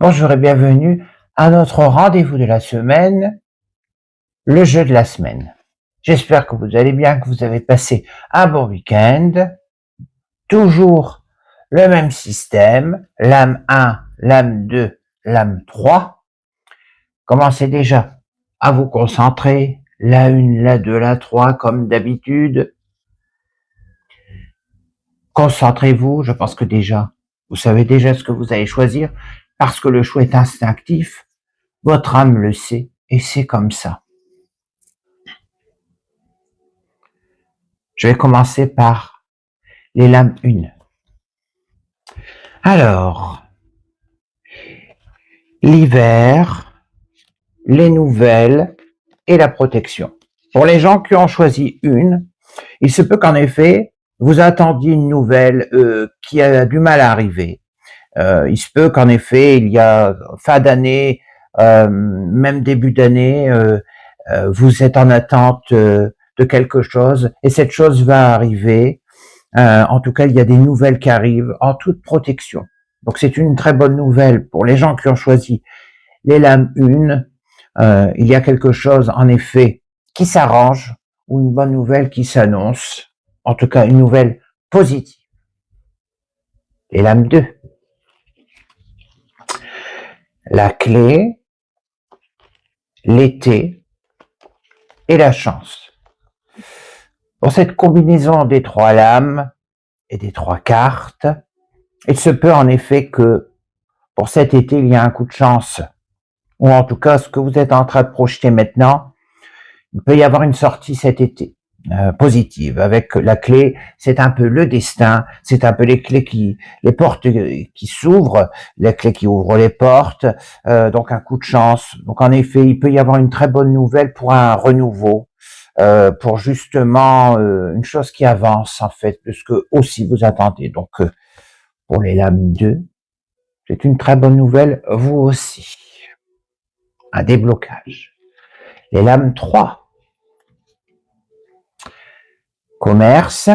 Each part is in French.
Bonjour et bienvenue à notre rendez-vous de la semaine, le jeu de la semaine. J'espère que vous allez bien, que vous avez passé un bon week-end. Toujours le même système, lame 1, lame 2, lame 3. Commencez déjà à vous concentrer, la 1, la 2, la 3 comme d'habitude. Concentrez-vous, je pense que déjà, vous savez déjà ce que vous allez choisir, parce que le choix est instinctif, votre âme le sait, et c'est comme ça. Je vais commencer par les lames 1. Alors, l'hiver, les nouvelles et la protection. Pour les gens qui ont choisi une, il se peut qu'en effet, vous attendiez une nouvelle qui a du mal à arriver. Il se peut qu'en effet, il y a fin d'année, même début d'année, vous êtes en attente de quelque chose et cette chose va arriver. En tout cas, il y a des nouvelles qui arrivent en toute protection. Donc c'est une très bonne nouvelle pour les gens qui ont choisi les lames 1. Il y a quelque chose en effet qui s'arrange ou une bonne nouvelle qui s'annonce. En tout cas, une nouvelle positive. Les lames 2. La clé, l'été et la chance. Pour cette combinaison des 3 lames et des 3 cartes, il se peut en effet que pour cet été, il y a un coup de chance, ou en tout cas ce que vous êtes en train de projeter maintenant, il peut y avoir une sortie cet été positive. Avec la clé, c'est un peu le destin, c'est un peu les clés les portes qui s'ouvrent, les clés qui ouvrent les portes, donc un coup de chance. Donc en effet, il peut y avoir une très bonne nouvelle pour un renouveau, pour justement une chose qui avance en fait de ce que aussi vous attendez. Donc pour les lames 2, c'est une très bonne nouvelle, vous aussi. Un déblocage. Les lames 3. Commerce,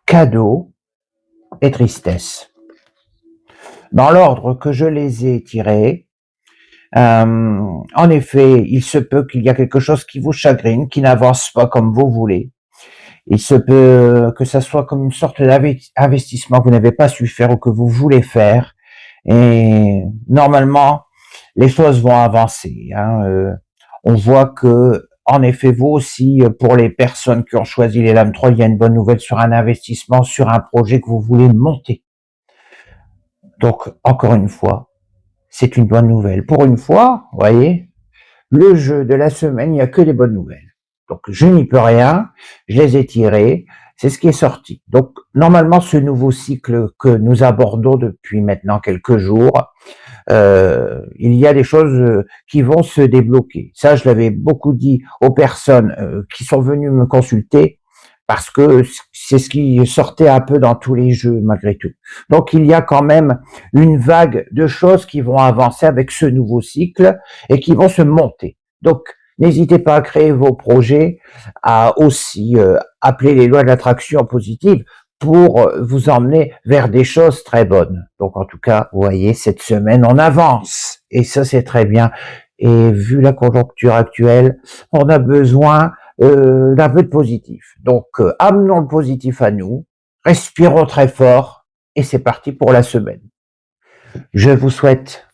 cadeau et tristesse. Dans l'ordre que je les ai tirés, en effet, il se peut qu'il y a quelque chose qui vous chagrine, qui n'avance pas comme vous voulez. Il se peut que ça soit comme une sorte d'investissement que vous n'avez pas su faire ou que vous voulez faire. Et normalement, les choses vont avancer. On voit que, en effet, vous aussi, pour les personnes qui ont choisi les lames 3, il y a une bonne nouvelle sur un investissement, sur un projet que vous voulez monter. Donc, encore une fois, c'est une bonne nouvelle. Pour une fois, vous voyez, le jeu de la semaine, il n'y a que des bonnes nouvelles. Donc, je n'y peux rien, je les ai tirées, c'est ce qui est sorti. Donc, normalement, ce nouveau cycle que nous abordons depuis maintenant quelques jours, il y a des choses qui vont se débloquer. Ça, je l'avais beaucoup dit aux personnes qui sont venues me consulter, parce que c'est ce qui sortait un peu dans tous les jeux malgré tout. Donc il y a quand même une vague de choses qui vont avancer avec ce nouveau cycle et qui vont se monter. Donc n'hésitez pas à créer vos projets, à aussi appeler les lois de l'attraction positive pour vous emmener vers des choses très bonnes. Donc en tout cas, vous voyez, cette semaine, on avance. Et ça, c'est très bien. Et vu la conjoncture actuelle, on a besoin d'un peu de positif. Donc, amenons le positif à nous, respirons très fort, et c'est parti pour la semaine. Je vous souhaite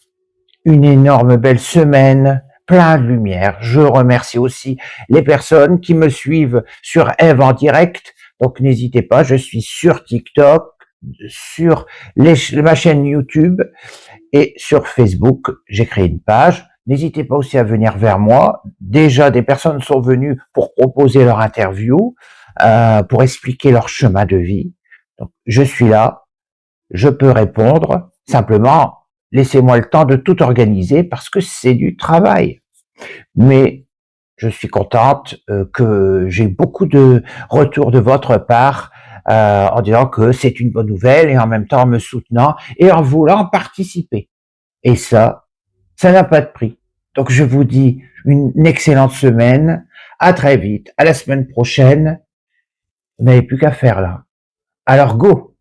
une énorme belle semaine, plein de lumière. Je remercie aussi les personnes qui me suivent sur Eve en direct. Donc n'hésitez pas, je suis sur TikTok, sur ma chaîne YouTube et sur Facebook. J'ai créé une page. N'hésitez pas aussi à venir vers moi. Déjà, des personnes sont venues pour proposer leur interview, pour expliquer leur chemin de vie. Donc, je suis là, je peux répondre. Simplement, laissez-moi le temps de tout organiser parce que c'est du travail. Mais je suis contente que j'ai beaucoup de retours de votre part en disant que c'est une bonne nouvelle et en même temps en me soutenant et en voulant participer. Et ça n'a pas de prix. Donc je vous dis une excellente semaine, à très vite, à la semaine prochaine. Vous n'avez plus qu'à faire là. Alors go!